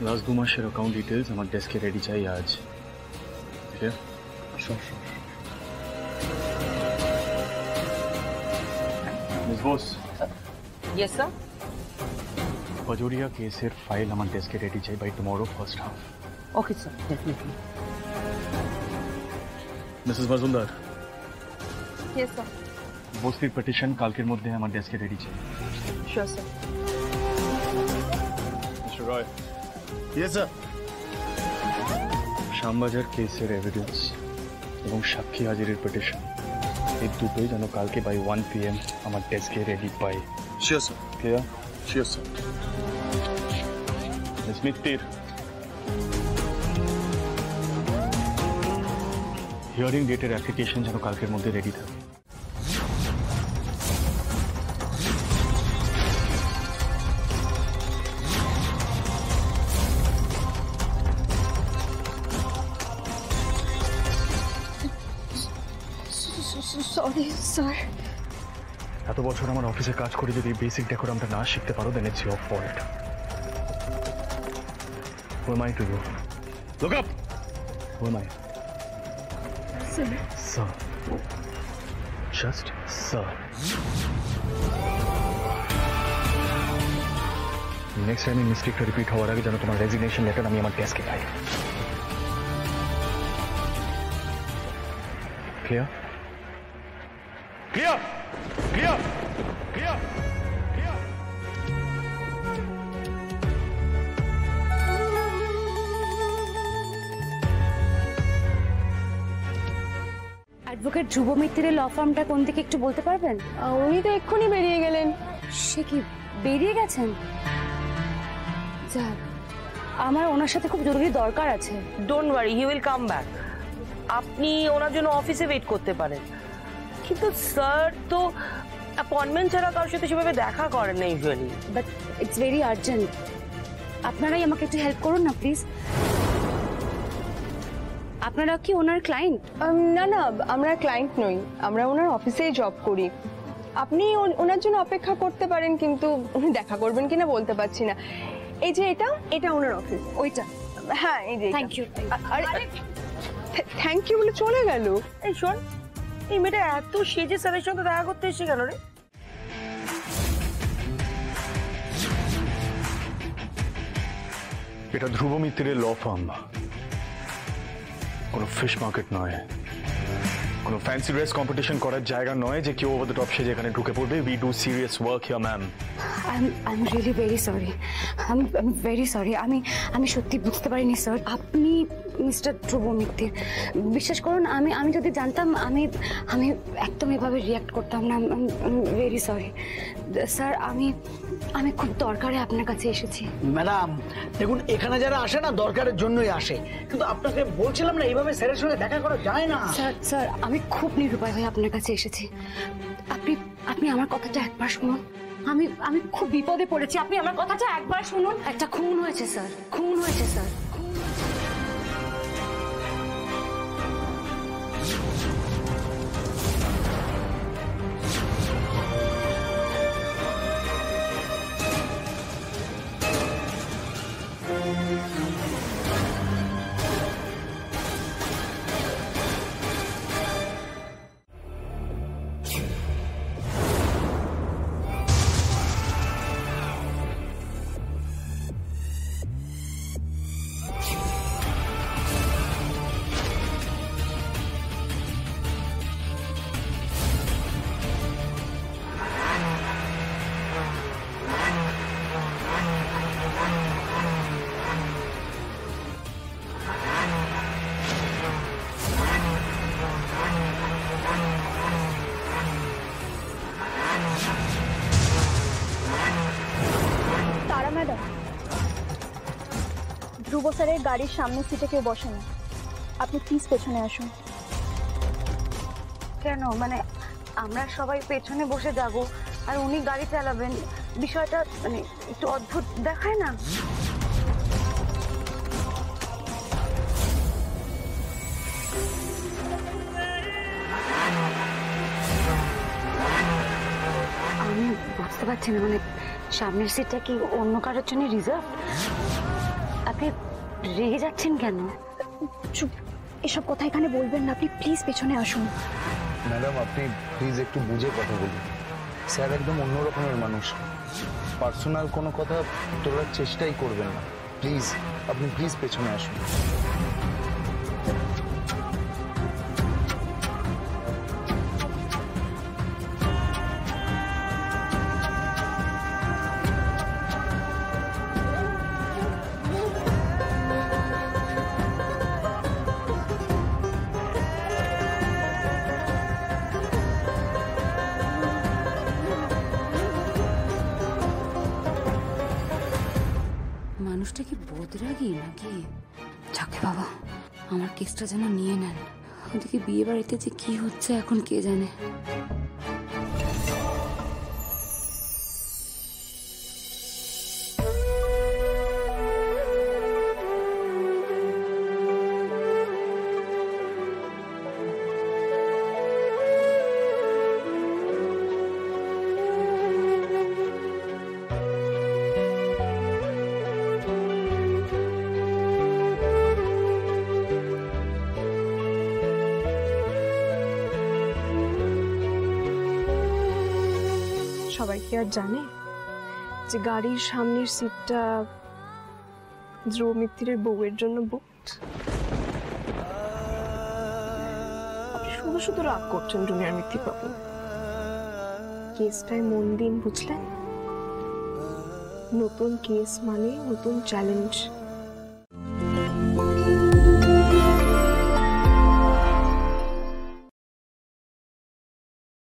Last 2 মাসের account details আমার ডেস্কে রেডি চাই আজ। ঠিক আছে? Sure sure. Miss Bose. Yes sir. পজোরিয়া কেসের ফাইল আমার ডেস্কে রেডি চাই by tomorrow first half. Okay sir, definitely. Mrs Majumdar. Yes sir. বস্তির পিটিশন কালকের মধ্যে আমার ডেস্কে রেডি চাই। Sure sir. Mister Roy. Yes sir. Shyambazar কেসের এভিডেন্স এবং সাক্ষী হাজিরের পিটিশন এই দুটোই যেন কালকে বাই 1 PM আমার ডেস্কে রেডি পাই। Sure sir. Clear? Sure sir. Miss Mittir. Hearing ডেটের অ্যাপ্লিকেশন যেন কালকের মধ্যে রেডি থাকে। Sorry sir. এত বছর আমার অফিসে কাজ করে যদি বেসিক ডেকোরামটা না শিখতে পারো then it's your fault. Who am I to you? Look up! Who am I? Sir. Sir. Just sir. Next time এই মিস্টেকটা রিপিট হওয়ার আগে যেন তোমার রেজিগনেশন লেটার আমি আমার ডেস্কে পাই। Clear? Clear? Clear? Clear? Clear? Advocate Dhruba মিত্তিরের ল ফার্মটা কোন দিকে একটু বলতে পারবেন? উনি তো এক্ষুনি বেরিয়ে গেলেন। সে কি বেরিয়ে গেছেন? যাক, আমার ওনার সাথে খুব জরুরি দরকার আছে। Don't worry, he will come back. আপনি ওনার জন্য অফিসে ওয়েট করতে পারেন, কিন্তু স্যার তো অ্যাপয়েন্টমেন্ট ছাড়া কারোর সাথে সেভাবে দেখা করেন না usually. But it's very urgent. আপনারাই আমাকে একটু হেল্প করুন না প্লিজ। আপনারা কি ওনার ক্লায়েন্ট? না না, আমরা ক্লায়েন্ট নই, আমরা ওনার অফিসেই জব করি। আপনি ওনার জন্য অপেক্ষা করতে পারেন, কিন্তু উনি দেখা করবেন কিনা বলতে পারছি না। এই যে এটা ওনার অফিস। ওইটা? হ্যাঁ, এই যে। Thank you. আরে থ্যাংক ইউ বলে চলে গেল। এই শোন, এই মেয়েটা এত সেজে স্যারের সঙ্গে দেখা করতে এসে কেন রে? এটা ধ্রুব মিত্তিরের ল ফার্ম, কোনো ফিশ মার্কেট নয়, কোনো ফ্যান্সি ড্রেস কম্পিটিশন করার জায়গা নয় যে কেউ ওভার দ্য টপ সেজে এখানে ঢুকে পড়বে। We do serious work here ma'am. I'm really very sorry. I'm very sorry. আমি সত্যি বুঝতে পারিনি স্যার। আপনি মিস্টার ধ্রুব মিত্তির, বিশ্বাস করুন আমি যদি জানতাম আমি একদম এভাবে রিয়াক্ট করতাম না। Very sorry sir. আমি খুব দরকারে আপনার কাছে এসেছি। ম্যাডাম দেখুন, এখানে যারা আসে না দরকারের জন্যই আসে, কিন্তু আপনাকে বলছিলাম না এইভাবে স্যারের সঙ্গে দেখা করা যায় না। স্যার আমি খুব নিরুপায় হয়ে আপনার কাছে এসেছি। আপনি আমার কথাটা একবার শুনুন। আমি খুব বিপদে পড়েছি, আপনি আমার কথাটা একবার শুনুন। একটা খুন হয়েছে স্যার, খুন হয়েছে স্যার। ধ্রুব স্যারের গাড়ির সামনের সিটে কেউ বসে না, আপনি প্লিজ পেছনে আসুন। কেন? মানে আমরা সবাই পেছনে বসে যাব আর উনি গাড়ি চালাবেন, বিষয়টা মানে একটু অদ্ভুত দেখায় না? আমি বুঝতে পারছি না, মানে সামনের সিটটা কি অন্য কারোর জন্য রিজার্ভ? আপনি রেগে যাচ্ছেন কেন? চুপ, এসব কথা এখানে বলবেন না, আপনি প্লিজ পেছনে আসুন। ম্যাডাম আপনি প্লিজ একটু বুঝে কথা বলুন। স্যার একদম অন্য রকমের মানুষ, পার্সোনাল কোনো কথা তোলার চেষ্টাই করবেন না। প্লিজ আপনি প্লিজ পেছনে আসুন। মানুষটা কি বদরাগী নাকি? যাকে বাবা, আমার কেসটা যেন নিয়ে নেন। ওদিকে বিয়ে বাড়িতে যে কি হচ্ছে এখন কে জানে। সবাই কি আর জানে যে গাড়ির সামনের সিটটা ধ্রুব মিত্তিরের বউয়ের জন্য বুকড? আপনি শুধু শুধু রাগ করছেন জুনিয়র মিত্তির বাবু। কেসটায় মন দিন, বুঝলেন? নতুন কেস মানে নতুন চ্যালেঞ্জ।